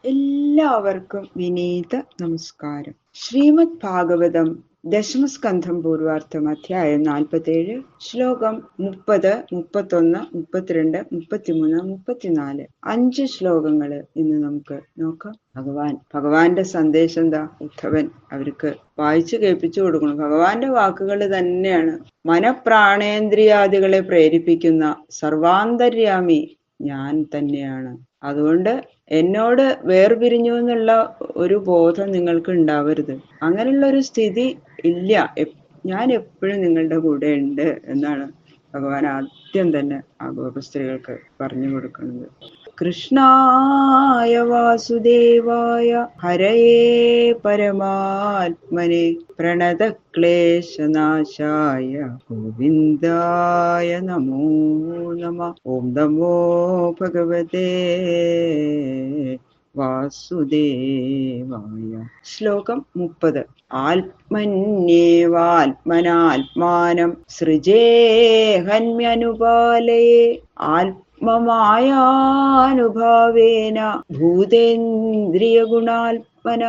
എല്ലാവർക്കും വിനീത നമസ്കാരം. ശ്രീമദ് ഭാഗവതം ദശമസ്കന്ധം പൂർവാർത്ഥം അധ്യായം 47 ശ്ലോകം 30, 31, 32, 33, 34 5 ശ്ലോകങ്ങള് ഇന്ന് നമുക്ക് നോക്കാം. ഭഗവാന്റെ സന്ദേശം എന്താ? ഉദ്ധവൻ അവർക്ക് വായിച്ചു കേൾപ്പിച്ചു കൊടുക്കണം. ഭഗവാന്റെ വാക്കുകൾ തന്നെയാണ്. മനഃപ്രാണേന്ദ്രിയാദികളെ പ്രേരിപ്പിക്കുന്ന സർവാന്തര്യാമി ഞാൻ തന്നെയാണ്. അതുകൊണ്ട് എന്നോട് വേർപിരിഞ്ഞു എന്നുള്ള ഒരു ബോധം നിങ്ങൾക്ക് ഉണ്ടാവരുത്. അങ്ങനെയുള്ള ഒരു സ്ഥിതി ഇല്ല. ഞാൻ എപ്പോഴും നിങ്ങളുടെ കൂടെ ഉണ്ട് എന്നാണ് ഭഗവാൻ ആദ്യം തന്നെ ആ ഗോപസ്ത്രീകൾക്ക് പറഞ്ഞു കൊടുക്കുന്നത്. കൃഷ്ണായ വാസുദേവായ ഹരയേ പരമാത്മനെ പ്രണതക്ലേശനാശായ ഗോവിന്ദായ നമോ നമഃ. ഓം നമോ ഭഗവതേ വാസുദേവായ. ശ്ലോകം 30. ആത്മന്യേവാത്മനാത്മാനം സൃജേഹന്യനുപാലയേ ആത്മമായാനുഭാവേന ഭൂതേന്ദ്രിയഗുണാത്മന.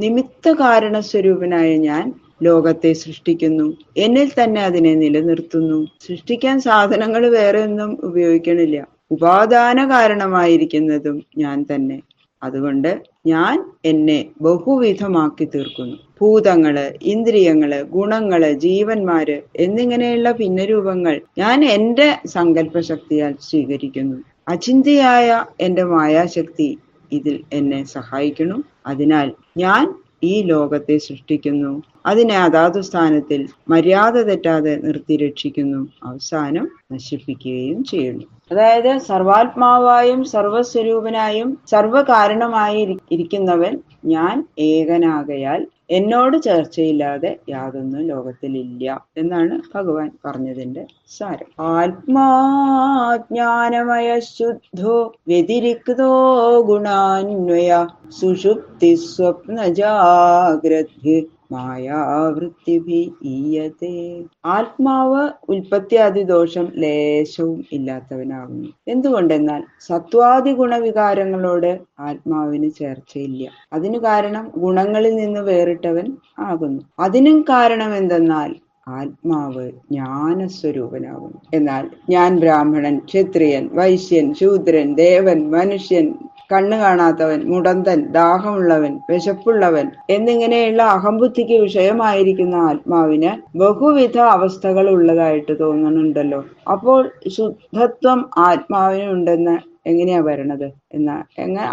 നിമിത്ത കാരണ സ്വരൂപനായ ഞാൻ ലോകത്തെ സൃഷ്ടിക്കുന്നു, എന്നിൽ തന്നെ അതിനെ നിലനിർത്തുന്നു. സൃഷ്ടിക്കാൻ സാധനങ്ങൾ വേറെ ഒന്നും ഉപയോഗിക്കണില്ല. ഉപാദാന കാരണമായിരിക്കുന്നതും ഞാൻ തന്നെ. അതുകൊണ്ട് ഞാൻ എന്നെ ബഹുവിധമാക്കി തീർക്കുന്നു. ഭൂതങ്ങള്, ഇന്ദ്രിയങ്ങള്, ഗുണങ്ങള്, ജീവന്മാര് എന്നിങ്ങനെയുള്ള ഭിന്നരൂപങ്ങൾ ഞാൻ എന്റെ സങ്കല്പശക്തിയാൽ സ്വീകരിക്കുന്നു. അചിന്തിയായ എന്റെ മായാശക്തി ഇതിൽ എന്നെ സഹായിക്കുന്നു. അതിനാൽ ഞാൻ ഈ ലോകത്തെ സൃഷ്ടിക്കുന്നു, അതിനെ അതാതു സ്ഥാനത്തിൽ മര്യാദ തെറ്റാതെ നിർത്തി രക്ഷിക്കുന്നു, അവസാനം നശിപ്പിക്കുകയും ചെയ്യുന്നു. അതായത് സർവാത്മാവായും സർവസ്വരൂപനായും സർവകാരണമായി ഇരിക്കുന്നവൻ ഞാൻ ഏകനാകയാൽ എന്നോട് ചേർച്ചയില്ലാതെ യാതൊന്നും ലോകത്തിലില്ല എന്നാണ് ഭഗവാൻ പറഞ്ഞതിന്റെ സാരം. ആത്മാജ്ഞാനമയ ശുദ്ധോ വ്യതിരിക്തോ ഗുണാന്വയ സുഷുപ്തി സ്വപ്ന ജാഗ്രത് മായാവൃത്തിഭി ഈയത്തെ. ആത്മാവ് ഉൽപ്പത്തിയാദി ദോഷം ലേശവും ഇല്ലാത്തവനാകുന്നു. എന്തുകൊണ്ടെന്നാൽ സത്വാദി ഗുണവികാരങ്ങളോട് ആത്മാവിന് ചേർച്ചയില്ല. അതിനു കാരണം ഗുണങ്ങളിൽ നിന്ന് വേറിട്ടവൻ ആകുന്നു. അതിനും കാരണം എന്തെന്നാൽ ആത്മാവ് ജ്ഞാനസ്വരൂപനാകുന്നു. എന്നാൽ ഞാൻ ബ്രാഹ്മണൻ, ക്ഷത്രിയൻ, വൈശ്യൻ, ശൂദ്രൻ, ദേവൻ, മനുഷ്യൻ, കണ്ണു കാണാത്തവൻ, മുടന്തൻ, ദാഹമുള്ളവൻ, വിശപ്പുള്ളവൻ എന്നിങ്ങനെയുള്ള അഹംബുദ്ധിക്ക് വിഷയമായിരിക്കുന്ന ആത്മാവിന് ബഹുവിധ അവസ്ഥകൾ ഉള്ളതായിട്ട് തോന്നുന്നുണ്ടല്ലോ. അപ്പോൾ ശുദ്ധത്വം ആത്മാവിന് ഉണ്ടെന്ന് എങ്ങനെയാ വരണത്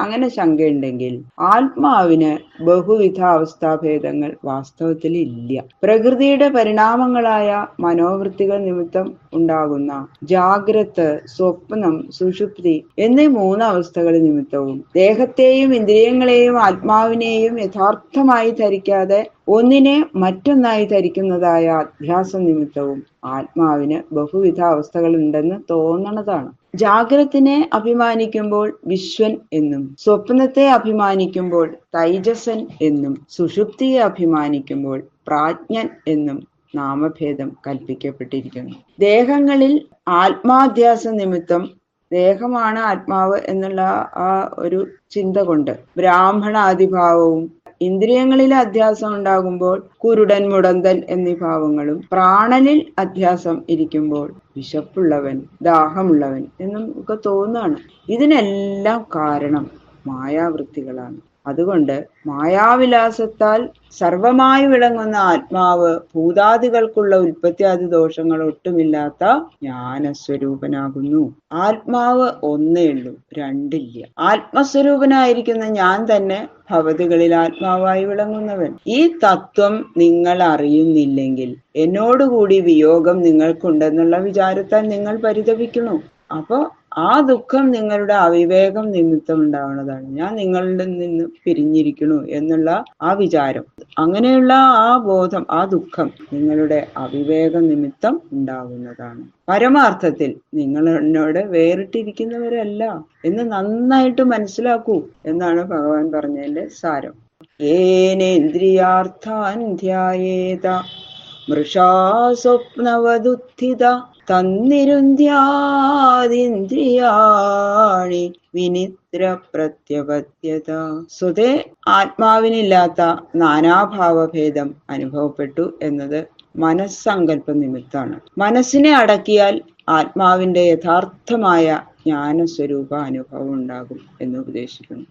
അങ്ങനെ ശങ്കയുണ്ടെങ്കിൽ ആത്മാവിന് ബഹുവിധ അവസ്ഥാഭേദങ്ങൾ വാസ്തവത്തിൽ ഇല്ല. പ്രകൃതിയുടെ പരിണാമങ്ങളായ മനോവൃത്തികൾ നിമിത്തം ഉണ്ടാകുന്ന ജാഗ്രത്, സ്വപ്നം, സുഷുപ്തി എന്നീ 3 അവസ്ഥകൾ നിമിത്തവും ദേഹത്തെയും ഇന്ദ്രിയങ്ങളെയും ആത്മാവിനെയും യഥാർത്ഥമായി ധരിക്കാതെ ഒന്നിനെ മറ്റൊന്നായി ധരിക്കുന്നതായ അധ്യാസ നിമിത്തവും ആത്മാവിന് ബഹുവിധ അവസ്ഥകൾ ഉണ്ടെന്ന് തോന്നണതാണ്. ജാഗ്രത്തിനെ അഭിമാനിക്കുമ്പോൾ വിശ്വൻ എന്നും, സ്വപ്നത്തെ അഭിമാനിക്കുമ്പോൾ തൈജസൻ എന്നും, സുഷുപ്തിയെ അഭിമാനിക്കുമ്പോൾ പ്രാജ്ഞൻ എന്നും നാമഭേദം കൽപ്പിക്കപ്പെട്ടിരിക്കുന്നു. ദേഹങ്ങളിൽ ആത്മാധ്യാസ നിമിത്തം ദേഹമാണ് ആത്മാവ് എന്നുള്ള ആ ഒരു ചിന്ത കൊണ്ട് ബ്രാഹ്മണാദിഭാവവും, ഇന്ദ്രിയങ്ങളിൽ അധ്യാസം ഉണ്ടാകുമ്പോൾ കുരുടൻ, മുടന്തൻ എന്നീ ഭാവങ്ങളും, പ്രാണനിൽ അധ്യാസം ഇരിക്കുമ്പോൾ വിശപ്പുള്ളവൻ, ദാഹമുള്ളവൻ എന്നും ഒക്കെ തോന്നുകയാണ്. ഇതിനെല്ലാം കാരണം മായാവൃത്തികളാണ്. അതുകൊണ്ട് മായാവിലാസത്താൽ സർവമായി വിളങ്ങുന്ന ആത്മാവ് ഭൂതാദികൾക്കുള്ള ഉൽപ്പത്തിയാദി ദോഷങ്ങൾ ഒട്ടുമില്ലാത്ത ജ്ഞാനസ്വരൂപനാകുന്നു. ആത്മാവ് ഒന്നേ ഉള്ളൂ, രണ്ടില്ല. ആത്മസ്വരൂപനായിരിക്കുന്ന ഞാൻ തന്നെ ഭവതികളിൽ ആത്മാവായി വിളങ്ങുന്നവൻ. ഈ തത്വം നിങ്ങൾ അറിയുന്നില്ലെങ്കിൽ എന്നോടുകൂടി വിയോഗം നിങ്ങൾക്കുണ്ടെന്നുള്ള വിചാരത്താൽ നിങ്ങൾ പരിതപിക്കുന്നു. അപ്പൊ ആ ദുഃഖം നിങ്ങളുടെ അവിവേകം നിമിത്തം ഉണ്ടാവുന്നതാണ്. ഞാൻ നിങ്ങളുടെ നിന്ന് പിരിഞ്ഞിരിക്കുന്നു എന്നുള്ള ആ വിചാരം, അങ്ങനെയുള്ള ആ ബോധം, ആ ദുഃഖം നിങ്ങളുടെ അവിവേകം നിമിത്തം ഉണ്ടാകുന്നതാണ്. പരമാർത്ഥത്തിൽ നിങ്ങൾ എന്നോട് വേറിട്ടിരിക്കുന്നവരല്ല എന്ന് നന്നായിട്ട് മനസ്സിലാക്കൂ എന്നാണ് ഭഗവാൻ പറഞ്ഞതിന്റെ സാരം. ഏനേന്ദ്രിയാർത്ഥാൻ ധ്യായേത മൃഷാ സ്വപ്നവദുത്ഥിത തന്നിരുന്ധ്യാദിന്ദ്രിയാണി വിനിദ്ര പ്രത്യപദ്യത. സ്വതേ ആത്മാവിനില്ലാത്ത നാനാഭാവഭേദം അനുഭവപ്പെട്ടു എന്നത് മനസ്സങ്കല്പ നിമിത്താണ്. മനസ്സിനെ അടക്കിയാൽ ആത്മാവിന്റെ യഥാർത്ഥമായ ജ്ഞാനസ്വരൂപ അനുഭവം ഉണ്ടാകും എന്ന് ഉപദേശിക്കുന്നു.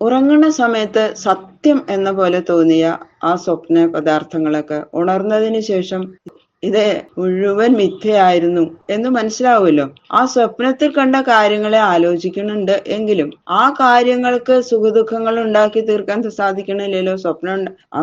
ഉറങ്ങുന്ന സമയത്ത് സത്യം എന്ന പോലെ തോന്നിയ ആ സ്വപ്ന പദാർത്ഥങ്ങളൊക്കെ ഉണർന്നതിന് ശേഷം ഇത് മുഴുവൻ മിഥ്യയായിരുന്നു എന്ന് മനസ്സിലാവുമല്ലോ. ആ സ്വപ്നത്തിൽ കണ്ട കാര്യങ്ങളെ ആലോചിക്കുന്നുണ്ട് എങ്കിലും ആ കാര്യങ്ങൾക്ക് സുഖദുഃഖങ്ങൾ ഉണ്ടാക്കി തീർക്കാൻ സാധിക്കണില്ലല്ലോ. ആ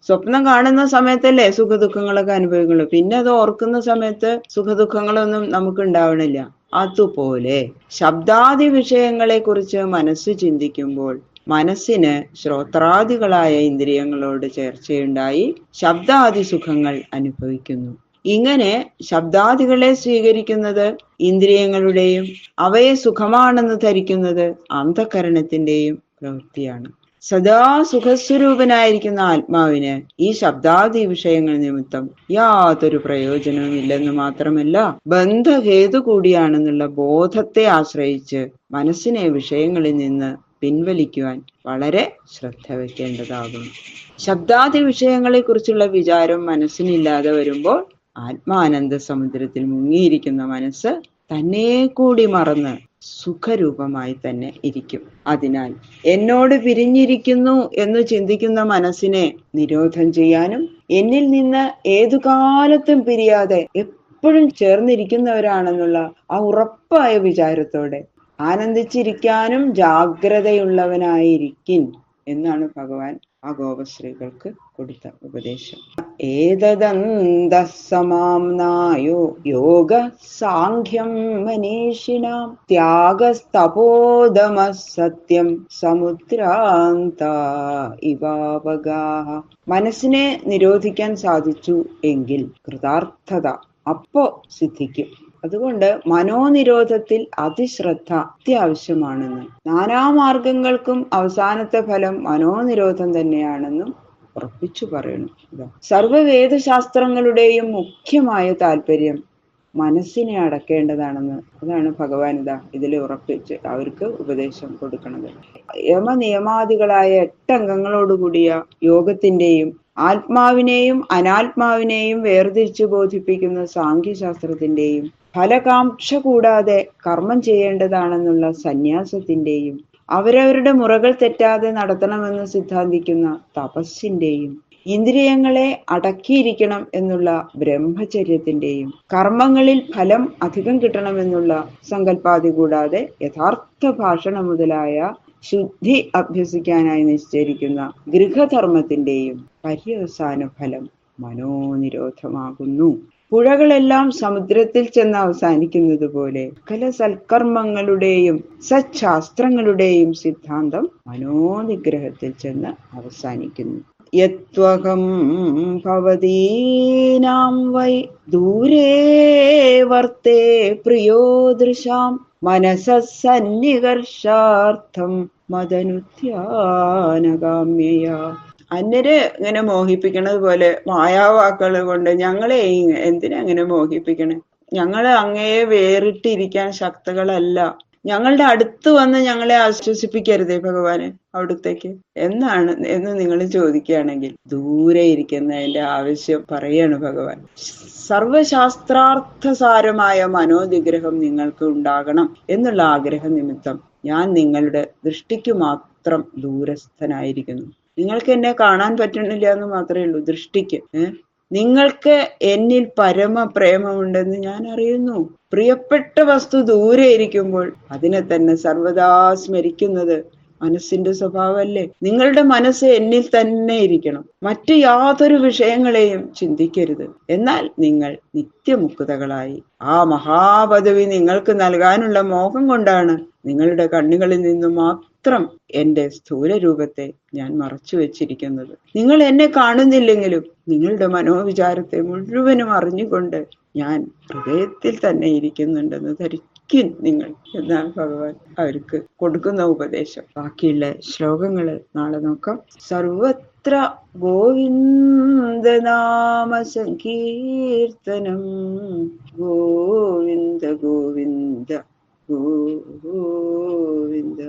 സ്വപ്നം കാണുന്ന സമയത്തല്ലേ സുഖദുഃഖങ്ങളൊക്കെ അനുഭവിക്കുള്ളൂ. പിന്നെ അത് ഓർക്കുന്ന സമയത്ത് സുഖദുഃഖങ്ങളൊന്നും നമുക്ക് ഉണ്ടാവണില്ല. അതുപോലെ ശബ്ദാദി വിഷയങ്ങളെ കുറിച്ച് മനസ്സ് ചിന്തിക്കുമ്പോൾ മനസ്സിന് ശ്രോത്രാദികളായ ഇന്ദ്രിയങ്ങളോട് ചേർച്ചയുണ്ടായി ശബ്ദാദി സുഖങ്ങൾ അനുഭവിക്കുന്നു. ഇങ്ങനെ ശബ്ദാദികളെ സ്വീകരിക്കുന്നത് ഇന്ദ്രിയങ്ങളുടെയും അവയെ സുഖമാണെന്ന് ധരിക്കുന്നത് അന്ധകരണത്തിന്റെയും പ്രവൃത്തിയാണ്. സദാ സുഖസ്വരൂപനായിരിക്കുന്ന ആത്മാവിന് ഈ ശബ്ദാദി വിഷയങ്ങൾ നിമിത്തം യാതൊരു പ്രയോജനവും ഇല്ലെന്ന് മാത്രമല്ല ബന്ധഹേതു കൂടിയാണെന്നുള്ള ബോധത്തെ ആശ്രയിച്ച് മനസ്സിനെ വിഷയങ്ങളിൽ നിന്ന് പിൻവലിക്കുവാൻ വളരെ ശ്രദ്ധ വയ്ക്കേണ്ടതാകുന്നു. ശബ്ദാദി വിഷയങ്ങളെ കുറിച്ചുള്ള വിചാരം മനസ്സിനില്ലാതെ വരുമ്പോൾ ആത്മാനന്ദ സമുദ്രത്തിൽ മുങ്ങിയിരിക്കുന്ന മനസ്സ് തന്നെ കൂടി മറന്ന് സുഖരൂപമായി തന്നെ ഇരിക്കും. അതിനാൽ എന്നോട് പിരിഞ്ഞിരിക്കുന്നു എന്ന് ചിന്തിക്കുന്ന മനസ്സിനെ നിരോധം ചെയ്യാനും എന്നിൽ നിന്ന് ഏതു കാലത്തും പിരിയാതെ എപ്പോഴും ചേർന്നിരിക്കുന്നവരാണെന്നുള്ള ആ ഉറപ്പായ വിചാരത്തോടെ ആനന്ദിച്ചിരിക്കാനും ജാഗ്രതയുള്ളവനായിരിക്കും എന്നാണ് ഭഗവാൻ ആ ഗോപശ്രീകൾക്ക് കൊടുത്ത ഉപദേശം. ഏതദന്തസമാംനായോ യോഗ സാഖ്യം മനീഷിണാം ത്യാഗസ്തപോദമ സത്യം സമുദ്രാന്ത ഇവാവഗാഹ. മനസ്സിനെ നിരോധിക്കാൻ സാധിച്ചു എങ്കിൽ കൃതാർത്ഥത അപ്പോ സിദ്ധിക്കും. അതുകൊണ്ട് മനോനിരോധത്തിൽ അതിശ്രദ്ധ അത്യാവശ്യമാണെന്നും നാനാമാർഗങ്ങൾക്കും അവസാനത്തെ ഫലം മനോനിരോധം തന്നെയാണെന്നും ഉറപ്പിച്ചു പറയണം. സർവവേദശാസ്ത്രങ്ങളുടെയും മുഖ്യമായ താല്പര്യം മനസ്സിനെ അടക്കേണ്ടതാണെന്ന് അതാണ് ഭഗവാൻ ഇതിൽ ഉറപ്പിച്ച് അവർക്ക് ഉപദേശം കൊടുക്കുന്നത്. യമനിയമാദികളായ 8 അംഗങ്ങളോടുകൂടിയ യോഗത്തിന്റെയും ആത്മാവിനെയും അനാത്മാവിനെയും വേർതിരിച്ച് ബോധിപ്പിക്കുന്ന സാഖ്യശാസ്ത്രത്തിന്റെയും ഫലകാംക്ഷ കൂടാതെ കർമ്മം ചെയ്യേണ്ടതാണെന്നുള്ള സന്യാസത്തിന്റെയും അവരവരുടെ മുറകൾ തെറ്റാതെ നടത്തണമെന്ന് സിദ്ധാന്തിക്കുന്ന തപസ്സിന്റെയും ഇന്ദ്രിയങ്ങളെ അടക്കിയിരിക്കണം എന്നുള്ള ബ്രഹ്മചര്യത്തിന്റെയും കർമ്മങ്ങളിൽ ഫലം അധികം കിട്ടണമെന്നുള്ള സങ്കല്പാദി കൂടാതെ യഥാർത്ഥ ഭാഷണം മുതലായ ശുദ്ധി അഭ്യസിക്കാനായി നിശ്ചയിക്കുന്ന ഗൃഹധർമ്മത്തിന്റെയും പര്യവസാന ഫലം മനോനിരോധമാകുന്നു. പുഴകളെല്ലാം സമുദ്രത്തിൽ ചെന്ന് അവസാനിക്കുന്നത് പോലെ സകല സൽക്കർമ്മങ്ങളുടെയും സച്ഛാസ്ത്രങ്ങളുടെയും സിദ്ധാന്തം മനോനിഗ്രഹത്തിൽ ചെന്ന് അവസാനിക്കുന്നു. യത്വഹം ഭവതീനാം വൈ ദൂരേ വർത്തേ പ്രിയോദൃശാം മനസന്നികർഷാർത്ഥം മദനുധ്യാനകാമ്യയാ. അന്യര് ഇങ്ങനെ മോഹിപ്പിക്കണത് പോലെ മായാവാക്കുകൾ കൊണ്ട് ഞങ്ങളെ എന്തിനാ അങ്ങനെ മോഹിപ്പിക്കണേ? ഞങ്ങള് അങ്ങയെ വേറിട്ടിരിക്കാൻ ശക്തകളല്ല. ഞങ്ങളുടെ അടുത്ത് വന്ന് ഞങ്ങളെ ആശ്വസിപ്പിക്കരുതേ ഭഗവാന് അവിടുത്തേക്ക് എന്ന് നിങ്ങൾ ചോദിക്കുകയാണെങ്കിൽ ദൂരെ ഇരിക്കുന്നതിന്റെ ആവശ്യം പറയാണ് ഭഗവാൻ. സർവശാസ്ത്രാർത്ഥസാരമായ മനോനിഗ്രഹം നിങ്ങൾക്ക് ഉണ്ടാകണം എന്നുള്ള ആഗ്രഹ നിമിത്തം ഞാൻ നിങ്ങളുടെ ദൃഷ്ടിക്ക് മാത്രം ദൂരസ്ഥനായിരിക്കുന്നു. നിങ്ങൾക്ക് എന്നെ കാണാൻ പറ്റണില്ല എന്ന് മാത്രമേ ഉള്ളൂ ദൃഷ്ടിക്ക്. നിങ്ങൾക്ക് എന്നിൽ പരമപ്രേമമുണ്ടെന്ന് ഞാൻ അറിയുന്നു. പ്രിയപ്പെട്ട വസ്തു ദൂരെ ഇരിക്കുമ്പോൾ അതിനെ തന്നെ സർവദാ സ്മരിക്കുന്നത് മനസ്സിന്റെ സ്വഭാവമല്ലേ? നിങ്ങളുടെ മനസ്സ് എന്നിൽ തന്നെ ഇരിക്കണം, മറ്റു യാതൊരു വിഷയങ്ങളെയും ചിന്തിക്കരുത്. എന്നാൽ നിങ്ങൾ നിത്യമുക്തകളായി ആ മഹാപദവി നിങ്ങൾക്ക് നൽകാനുള്ള മോഹം കൊണ്ടാണ് നിങ്ങളുടെ കണ്ണുകളിൽ നിന്നും മാത്രം എന്റെ സ്ഥൂല രൂപത്തെ ഞാൻ മറച്ചു വെച്ചിരിക്കുന്നത്. നിങ്ങൾ എന്നെ കാണുന്നില്ലെങ്കിലും നിങ്ങളുടെ മനോവിചാരത്തെ മുഴുവനും അറിഞ്ഞുകൊണ്ട് ഞാൻ ഹൃദയത്തിൽ തന്നെ ഇരിക്കുന്നുണ്ടെന്ന് ജീവിക്കും നിങ്ങൾ എന്നാണ് ഭഗവാൻ അവർക്ക് കൊടുക്കുന്ന ഉപദേശം. ബാക്കിയുള്ള ശ്ലോകങ്ങള് നാളെ നോക്കാം. സർവത്ര ഗോവിന്ദനാമ സങ്കീർത്തനം, ഗോവിന്ദ ഗോവിന്ദ ഗോവിന്ദ.